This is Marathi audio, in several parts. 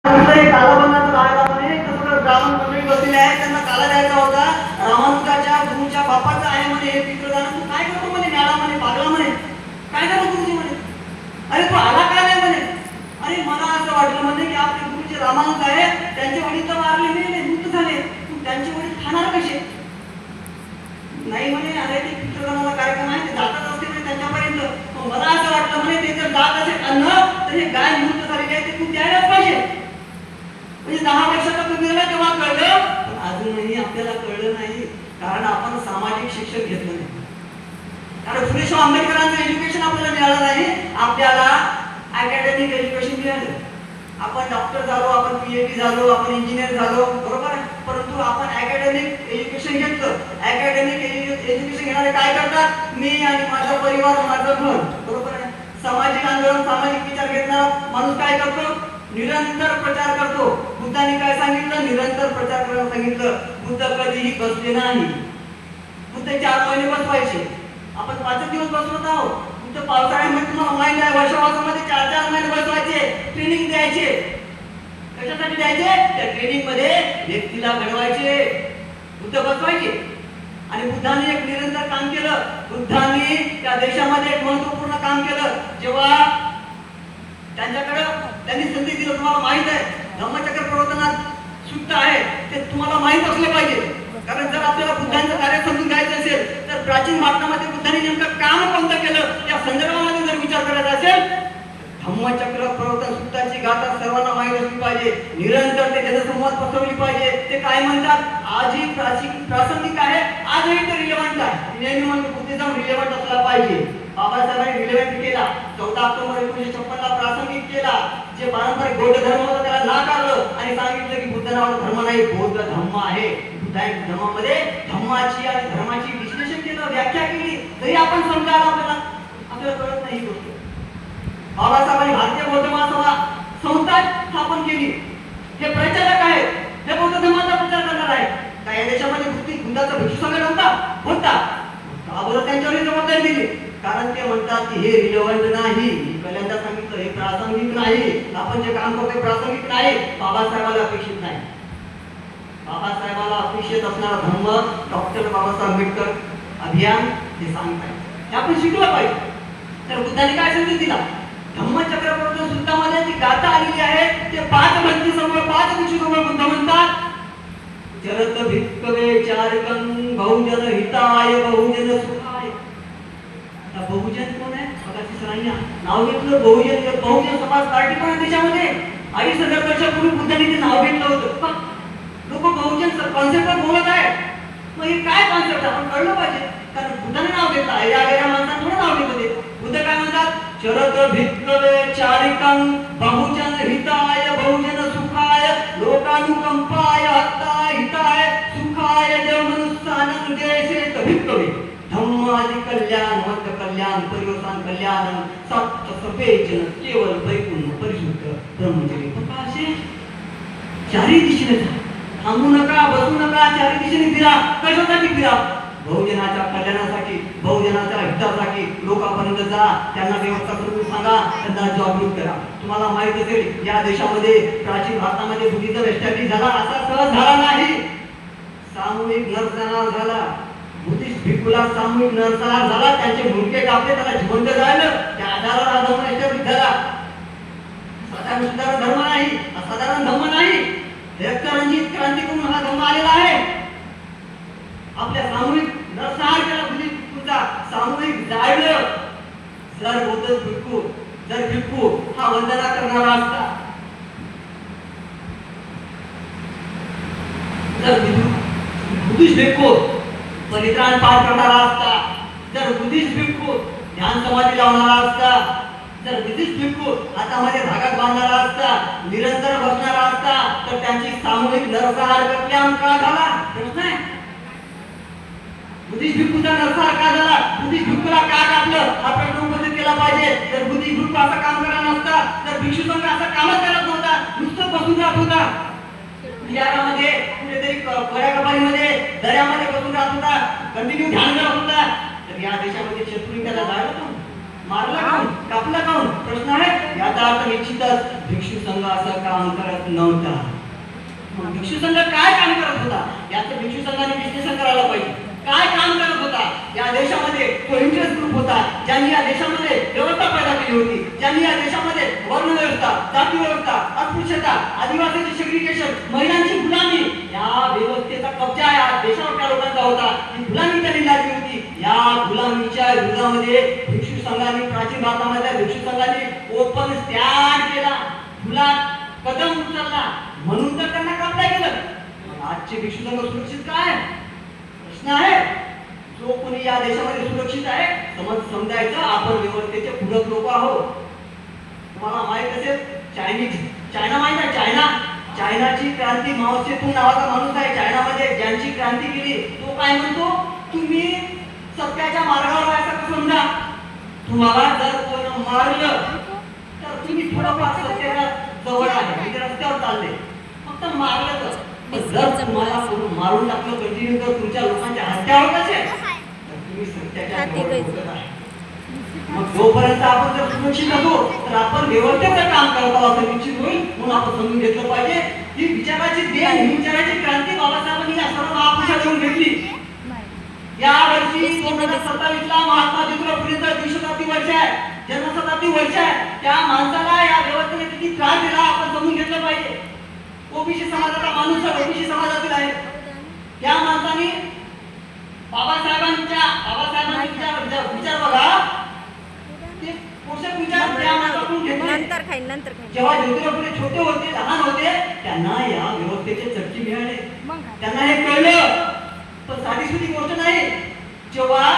कालाबंधाचा राहायला म्हणे कसं ब्राह्मण मंडळी बसलेले आहेत त्यांना काला द्यायचा होता. रामानुजाच्या गुरुच्या बापाचा आहे म्हणे हे पितृदान. तू काय करतो म्हणे न्याला म्हणे पागला म्हणे काय करतो गुरुजी म्हणे. अरे तू आला काय नाही म्हणे. अरे मला असं वाटलं म्हणे की आपले गुरुचे रामानुज आहे त्यांचे वडील तर वारले नाही मृत झाले तू त्यांचे वडील खाणार कसे नाही म्हणे. अरे ते पितृदानाचा कार्यक्रम आहे ते जातच असते म्हणे त्यांच्यापर्यंत. मला असं वाटलं म्हणे ते जर जात असेल अन्न तर हे गाय मृत झालेली आहे ते तू द्यायलाच पाहिजे. म्हणजे 10 वर्षाचा तुम्हाला तेव्हा कळलं पण अजूनही आपल्याला कळलं नाही कारण आपण सामाजिक शिक्षण घेतलं नाही. कारण फुले शाहू आंबेडकरांचं एज्युकेशन आपल्याला मिळालं नाही. आपल्याला अकॅडमिक एज्युकेशन मिळालं. आपण डॉक्टर झालो आपण PhD झालो आपण इंजिनियर झालो बरोबर आहे. परंतु आपण अकॅडमिक एज्युकेशन घेतलं. अकॅडमिक एज्युकेशन घेणारे काय करतात मी आणि माझा परिवार माझं घर बरोबर आहे. सामाजिक आंदोलन सामाजिक विचार घेतला माणूस काय करतो निरंतर प्रचार करतो. बुद्धाने काय सांगितलं निरंतर प्रचार करायला सांगितलं. बुद्ध कधीही बसले नाही. बुद्ध 4 महिने बसवायचे आपण 5 दिवस बसवत आहोत. बुद्ध पावसाळ्यामध्ये तुम्हाला माहिती आहे वर्षावासामध्ये 4 महिने बसवायचे ट्रेनिंग द्यायचे. कशासाठी द्यायचे त्या ट्रेनिंग मध्ये व्यक्तीला घडवायचे बुद्ध बसवायचे. आणि बुद्धाने एक निरंतर काम केलं. बुद्धाने त्या देशामध्ये एक महत्त्वपूर्ण काम केलं. जेव्हा त्यांच्याकडे त्यांनी संधी दिली तुम्हाला माहित आहे धम्मचक्र प्रवर्तनात सुद्धा आहे ते तुम्हाला माहित असले पाहिजे. कारण जर आपल्याला बुद्धांचं कार्य समजून घ्यायचं असेल तर प्राचीन भारतामध्ये बुद्धांनी नेमकं काम कोणतं केलं या संदर्भामध्ये जर विचार करायचा असेल धम्मचक्र प्रवर्तन सूत्राची गाथा सर्वांना माहित असली पाहिजे. निरंतर ते जनसंवाद पसरवली पाहिजे. ते काय म्हणतात आजही प्रासंगिक आहे आजही ते रिलेव्हंट आहे. नेहमी म्हणतो बुद्धिझम रिलेव्हंट असला पाहिजे. बाबासाहेबांनी रिलेव्हंट केला. 14 ऑक्टोबर 1956 ला प्रासंगिक केला. जे पारंपरिक बौद्ध धर्म होता त्याला नाकारलं आणि सांगितलं की बुद्ध नावाचा धर्म नाही बौद्ध धर्म आहे. बुद्धांच्या धर्मामध्ये धम्माची आणि धर्माची विश्लेषण केलं व्याख्या केली तरी आपण समजायला आपल्याला कळत नाही. गोष्ट बाबासाहेबांनी भारतीय बौद्ध महासभा संस्था स्थापन केली. हे प्रचारक आहेत हे बौद्ध धर्माचा प्रचार करणार आहे. काय या देशामध्ये बुद्धाचा भिक्षू संघटना होता का बरं त्यांच्यावर जबाबदारी दिली. कारण ते म्हणतात की हे रिलेव्हंट नाही. पहिल्यांदा सांगितलं हे प्रासंगिक नाही. आपण जे काम करतो प्रासंगिक नाही. बाबासाहेबाला अपेक्षित नाही. बाबासाहेबाला अपेक्षित असणारा धर्म डॉक्टर बाबासाहेब आंबेडकर अभियान हे सांगताय हे आपण शिकलं पाहिजे. तर बुद्धाने काय संदेश दिला धम्मचक्र प्रवर्तन सूत्रामध्ये ती गाथा आलेली आहे. ते 5 व्यक्ती समोर 5 भिक्षू समोर बुद्ध म्हणतात चरत भिक्खवे चारकं बहुजन हिताय बहुजन सुखाय. बहुजन कोण आहे बघा सरांनी नाव घेतलं बहुजन समाज पार्टी पण देशामध्ये 2,500 वर्षापूर्वी बुद्धांनी ते नाव घेतलं होतं. लोक बहुजन कॉन्सेप्टवर बोलत आहे. मग हे काय कॉन्सेप्ट आपण कळलं पाहिजे. कारण बुद्धाने नाव घेतलं आहे या वेळेला माणसाने थोडं नाव घेतलं ते. बुद्ध काय म्हणतात चरत भिक्खवे चारिकं बहुजन हिताय बहुजन सुखाय लोकानुकंपाय हत्ताय हिताय सुखाय जन्मनुष्ठानं देशेत भिक्खवे धम्मादि कल्याण मत कल्याण परिवर्तन कल्याण सत्य सफेचन केवळ वैकुंठ परिशुद्ध ब्रह्मचर्य. असे चारी दिशेने थांबू नका बसू नका चारी दिशेने फिरा. कशासाठी फिरा बहुजनाच्या कल्याणासाठी बहुजनाच्या हितासाठी लोकांपर्यंत जा. त्यांना व्यवस्था करून सांगा त्यांना जागृत करा. तुम्हाला माहित असेल या देशामध्ये प्राचीन भारतामध्ये बुद्धिझम एस्टॅब्लिश झाला असा सहज झाला नाही. सामूहिक नरसंहार झाला. बुद्धिस्ट भिक्खूला सामूहिक नरसंहार झाला. त्यांचे मुंडके कापले त्याला जिवंत जाळलं. त्या आधारावर हा धर्म एस्टॅब्लिश झाला. साधारण धर्म नाही असाधारण धर्म नाही. रक्तरंजित क्रांती करून हा धर्म आलेला आहे. आपल्या सामूहिक नरसंहार केला बुद्धिस्ट भिक्खूचा सामूहिक जाळलं. जर बौद्ध भिक्खू जर भिक्खू हा वंदना करणारा असता जर बुद्धिस्ट भिक्खू परित्राण पाठ करणारा असता जर बुद्धिस्ट भिक्खू ध्यान समाधी लावणारा असता जर बुद्धिस्ट भिक्खू हातामध्ये धागा बांधणारा असता निरंतर बसणारा असता तर त्यांची सामूहिक नरसंहार कल्याण का झाला प्रश्न आहे. बुद्धिस्ट भिक्खूचा नरसंहार का झाला बुद्धिस्ट भिक्खूला का कापलं हा प्रश्न उपस्थित केला पाहिजे. जर बुद्धिस्ट भिक्खू असं काम करणार नसता तर भिक्षू संघ असं कामच करत नव्हता नुसतं बसून राहत होता. बिहारामध्ये कुठेतरी कऱ्याकपारीमध्ये दर्यामध्ये बसून राहत होता कंटिन्यू ध्यान करत होता. तर या देशामध्ये शत्रूंनी त्याला जाळलं मारला काऊन, कापला काऊन, प्रश्न आहे. याचा अर्थ निश्चितच भिक्षू संघ असं काम करत नव्हता. मग भिक्षू संघ काय काम करत होता याचं भिक्षू संघाने विश्लेषण करायला पाहिजे. काय काम करत होता या देशामध्ये? तो इंटरेस्ट ग्रुप होता ज्यांनी या देशामध्ये व्यवस्था पैदा केली होती, ज्यांनी या देशामध्ये वर्ण व्यवस्था, जाती व्यवस्था, अस्पृश्यता, आदिवासीचे सेग्रिगेशन, महिलांची गुलामी, या व्यवस्थेचा कब्जा या देशावर त्या लोकांचा होता. ही गुलामी त्यांनी लादली होती. या गुलामीच्या विरोधामध्ये भिक्षू संघाने, प्राचीन भारतामध्ये भिक्षू संघाने ओपन स्टँड केला, खुला कदम उचलला, म्हणून तर त्यांना कापला गेलं. आजचे भिक्षू संघ सुरक्षित काय? प्रश्न आहे. जो कोणी या देशामध्ये सुरक्षित आहे समजायचं आपण व्यवस्थेचे पूरक लोक आहोत. तुम्हाला माहित असेल चायना माहित आहे? चायनाची क्रांती माओ त्से तुंग नावाचा माणूस आहे चायनामध्ये, ज्यांची क्रांती केली. तो काय म्हणतो? तुम्ही सत्याच्या मार्गावर आहे असं समजा. तुम्हाला जर कोण मारलं तर तुम्ही थोडंफार सत्याच्या जवळ आहे, म्हणजे रस्त्यावर चालले. फक्त मारलं तर जर तुम्हाला कोण मारून टाकलं कंटिन्यू तर तुमच्या लोकांच्या हत्या होत असेल तर तुम्ही सत्याच्या जवळ पोहोचत आहे. मग जोपर्यंत आपण जर सुरक्षित असो तर आपण व्यवस्थेचं काम करत आहोत असं निश्चित होईल. म्हणून आपण समजून घेतलं पाहिजे ही विचाराची देण, ही विचाराची क्रांती बाबासाहेबांनी या सर्व महापुरुषाकडून घेतली. या वर्षी 2027 ला महात्मा ज्योतिराव फुलेंचा 200 वर्ष आहे, जन्मशताब्दी वर्ष आहे. त्या माणसाला या व्यवस्थेने किती त्रास दिला आपण समजून घेतलं पाहिजे. ओबीसी समाजाचा माणूस ओबीसी समाजातील आहे. त्या माणसाने बाबासाहेबांच्या विचार बघा, ते पोषक विचार त्या माणसाकडून घेतले. जेव्हा ज्योतिराव फुले छोटे होते, लहान होते, त्यांना या व्यवस्थेचे चटके मिळाले, त्यांना हे कळलं. पण साधी सुधी गोष्ट नाही. जेव्हा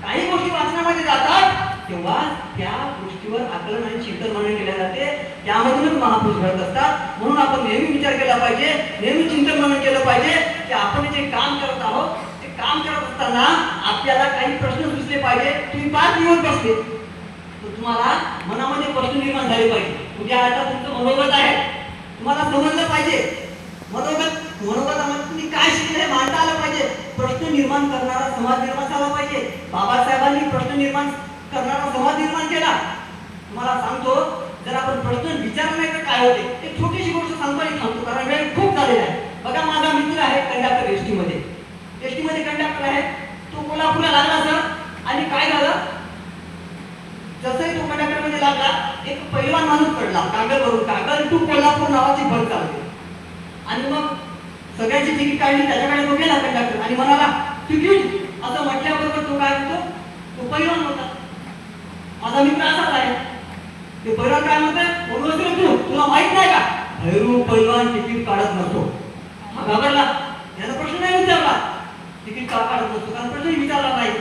काही गोष्टी वाचनामध्ये जातात तेव्हा त्या गोष्टीवर आकलन आणि चिंतन मनन केले जाते, त्यामधूनच महापुरुष घडत असतात. म्हणून आपण नेहमी विचार केला पाहिजे, नेहमी चिंतन मनन केलं पाहिजे की आपण जे काम करत आहोत ते काम करत असताना आपल्याला काही प्रश्न सुचले पाहिजे. तुम्ही 5 दिवस बसले तर तुम्हाला मनामध्ये प्रश्न निर्माण झाले पाहिजे. उद्या आता तुमचं मनोगत आहे, तुम्हाला समजलं पाहिजे. मनोगतामध्ये तुम्ही काय शिकले मांडता आलं पाहिजे. प्रश्न निर्माण करणारा समाज निर्माण झाला पाहिजे. बाबासाहेबांनी प्रश्न निर्माण करणारा समाज निर्माण केला. तुम्हाला सांगतो, जर आपण प्रश्न विचारला नाही तर काय होते. एक छोटीशी गोष्ट सांगतो आणि थांबतो कारण वेळ खूप झालेला आहे. बघा, माझा मित्र आहे कंडक्टर, एसटी मध्ये कंडक्टर आहे. तो कोल्हापूरला लागला सर, आणि काय झालं, जसंही तो कंडक्टर मध्ये लागला एक पहिलवान माणूस पडला कागल टू कोल्हापूर नावाची बस चालते. आणि मग सगळ्यांची तिकीट काढली, त्याच्याकडे तो गेला कंडक्टर आणि म्हणाला तिकीट असं म्हटल्याबरोबर तो काय म्हणतो, तो पहिलवान होता. माझा मित्र असाच आहे. ते पहिलवान काय म्हणतोय, तुला माहित नाही का भैरू पहिलवान तिकीट काढत नसतो. हा घाबरला, याचा प्रश्न नाही विचारला तिकीट का काढत नसतो, कारण प्रश्न विचारला नाही.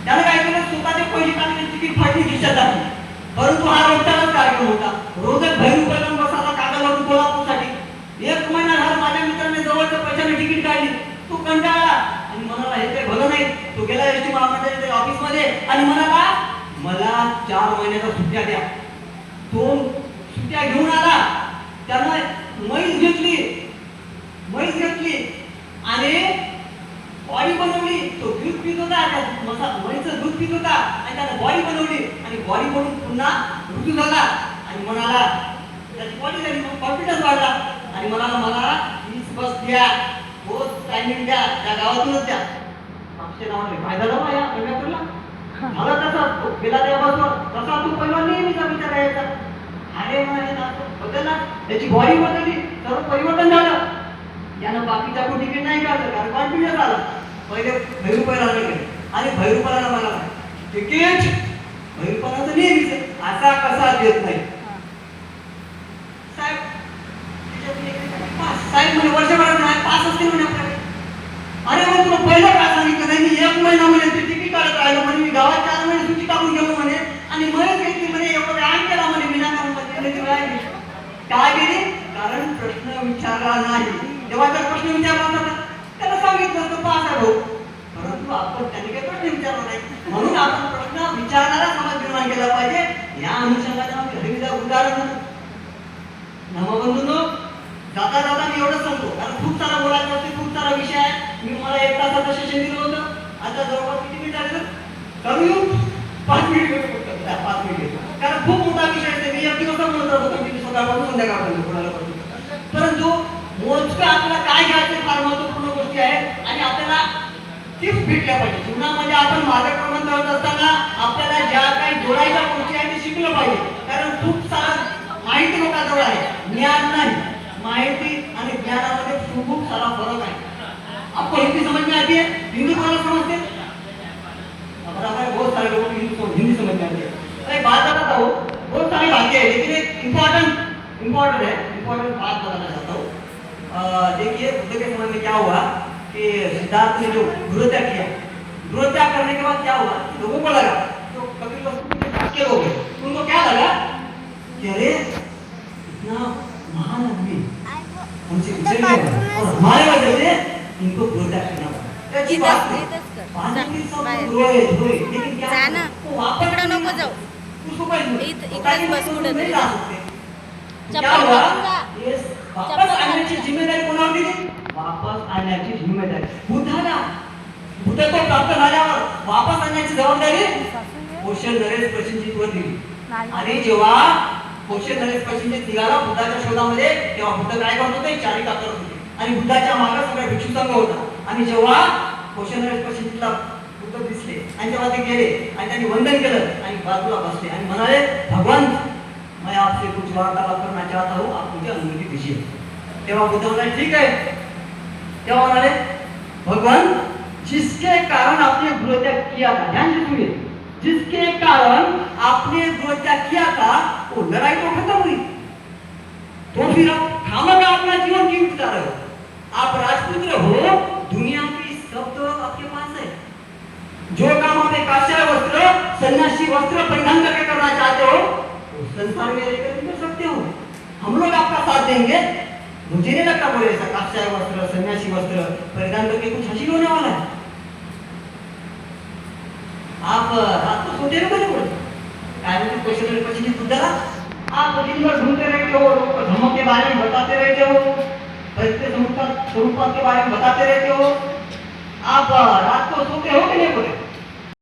त्याला काय केलं, स्वतःचे पहिली काढलेली तिकीट फाटली खिशात टाकली. परंतु हा रोजचाच कार्यक्रम होता. रोजच भैरू पहिलवान बसायला कागलवरून कोल्हापूरसाठी. 1 महिना झाला माझ्या मित्राने जवळच्या पैशाने तिकीट काढली. तो कंटाळला आणि म्हणाला हे काही भलं नाही. तो गेला एसटी महामंडळाच्या ऑफिस मध्ये आणि म्हणाला मला 4 महिन्याच्या सुट्ट्या द्या. तो सुट्ट्या घेऊन आला. त्यानं म्हैस घेतली आणि बॉडी बनवली. तो दूध पित होता, म्हैसचं दूध पित होता आणि त्यानं बॉडी बनवली आणि बॉडी बनवून पुन्हा मृत्यू झाला. आणि म्हणाला त्याची बॉडी झाली, मग कॉन्फिडन्स वाढला आणि म्हणाला मला हीच बस द्या, रोज टायमिंग द्या, त्या गावातूनच द्या. मागच्या नावाने फायदा झाला या कंडक्टरला. मला तसा गेला त्या बसवर तसा तू पहिला नेहमीचा विचार यायचा. अरे म्हणाले बदलला, त्याची बॉडी बदलली, सर्व परिवर्तन झालं. यानं बाकीच्या कोण तिकीट नाही काढलं कारण कॉन्फिडन्स आला. पहिले भैरूपणाला गेले आणि भैरूपणाला मला तिकीट भैरूपणाचं नेहमीच असा कसा देत नाही. साहेब म्हणे वर्षभरात नाही पास असते म्हणे आपल्याकडे. अरे मग तुला पहिलं काय सांगितलं नाही, मी 1 महिना म्हणे ते तिकीट काढत राहिलो म्हणे, मी गावात 4 महिने सुट्टी टाकून गेलो म्हणे आणि मध्येच घेतली म्हणे, एवढं व्यायाम केला म्हणे विनाकारण काय गेली, कारण प्रश्न विचारला नाही. जेव्हा जर प्रश्न विचारला होता त्याला सांगितलं होतं पास आहे भाऊ, परंतु आपण त्यांनी काही प्रश्न विचारला नाही. म्हणून आपण प्रश्न विचारणारा समाज निर्माण केला पाहिजे. या अनुषंगाने आम्ही हरिविदा उदाहरण धर्मबंधूंनो जाता जाता मी एवढंच सांगतो, कारण खूप सारा बोलायचं असते, खूप सारा विषय आहे. मी मला 1 तासाचं सेशन दिलं होतं, आता जवळपास किती मिनिट झाले कमी 5 मिनिट फक्त 5 मिनिट, कारण खूप मोठा विषय आहे. मी एक दिवस म्हणत होतो की सकाळपासून संध्याकाळपर्यंत कोणाला करतो, परंतु मोजकं आपल्याला काय घ्यायचं फार महत्वपूर्ण गोष्टी आहेत आणि आपल्याला टिप्स भेटल्या पाहिजे जीवनामध्ये. आपण मार्गक्रमण करत असताना आपल्याला ज्या काही जोडायच्या गोष्टी आहेत ते शिकलं पाहिजे, कारण खूप सारा माहिती लोकांजवळ आहे, ज्ञान नाही. माहिती आणि ज्ञानामध्ये खूप सारा फरक आहे. आपको हिंदी समझ में आती है? हिंदी बोलना समझते हैं? हमारा बहुत सारे लोगों को हिंदी समझ में आती है. मैं बात बताता हूँ, बहुत सारी बातें हैं लेकिन एक इम्पोर्टेंट बात बताना चाहता हूँ. देखिए बुद्ध के समय में क्या हुआ कि सिद्धार्थ ने जो गृहत्याग किया, गृहत्याग करने के बाद क्या हुआ, लोगों को लगा, जो कपिल वस्तु के लोग हैं उनको क्या लगा कि अरे इतना महान आदमी हमसे गुजर गया और हमारे वजह से इनको गृहत्याग करना पड़ा. त्याची बात नहीं, लेकिन क्या वो वापस नको जाऊ, उसको नहीं ला सकते. क्या हुआ, ये वापस आण्याची जिम्मेदारी कोणावर दिली? वापस आणण्याची जिम्मेदारी बुद्धाला. बुद्ध को प्राप्त झाल्यावर वापस आणण्याची जबाबदारी कौशल नरेश प्रशिंजितवर दिली. आणि जेव्हा कौशल नरेश प्रशिंजित निघाला बुद्धाच्या शोधामध्ये, तेव्हा बुद्ध काय करत होते? चारिका करत होते आणि बुद्धाच्या मागे सगळा भिक्षू संघ होता. आणि जेव्हा कौशल नरेश प्रशिंजितला बुद्ध दिसले आणि तेव्हा ते गेले आणि त्यांनी वंदन केलं आणि बाजूला बसले आणि म्हणाले, भगवान मैं आपसे कुछ वार्तालाप करना चाहता हूँ, आप मुझे अनुमति दीजिए. तेव्हा बुद्ध म्हणाले ठीक आहे. तेव्हा म्हणाले, भगवान जिसके कारण आपने गृहत्याग किया था, ध्यान से सुनिए, जिसके कारण आपने गृहत्याग किया था वो लड़ाई तो खत्म हुई, तो फिर आप खामखा अपना जीवन क्यों बिता रहे हो? आप राजपुत्र हो, दुनिया की सब तो आपके पास है. जो काम आप एक काश्याय वस्त्र सन्यासी वस्त्र परिधान करके करना चाहते हो वो संसार में रहकर भी कर सकते हो. हम लोग आपका साथ देंगे. मुझे नहीं लगता बोले ऐसा काश्याय वस्त्र सन्यासी वस्त्र परिधान करके कुछ हासिल होने वाला है. आप रात को सोते रहो बोले काय में क्वेश्चन पछी बुद्धाला, आप दिन भर ढूंढते रहते हो, धर्म के बारे में बताते रहते हो, परित्य स्वरूप के बारे में बताते रहते हो. आप रात को सोते हो कि नहीं बोले?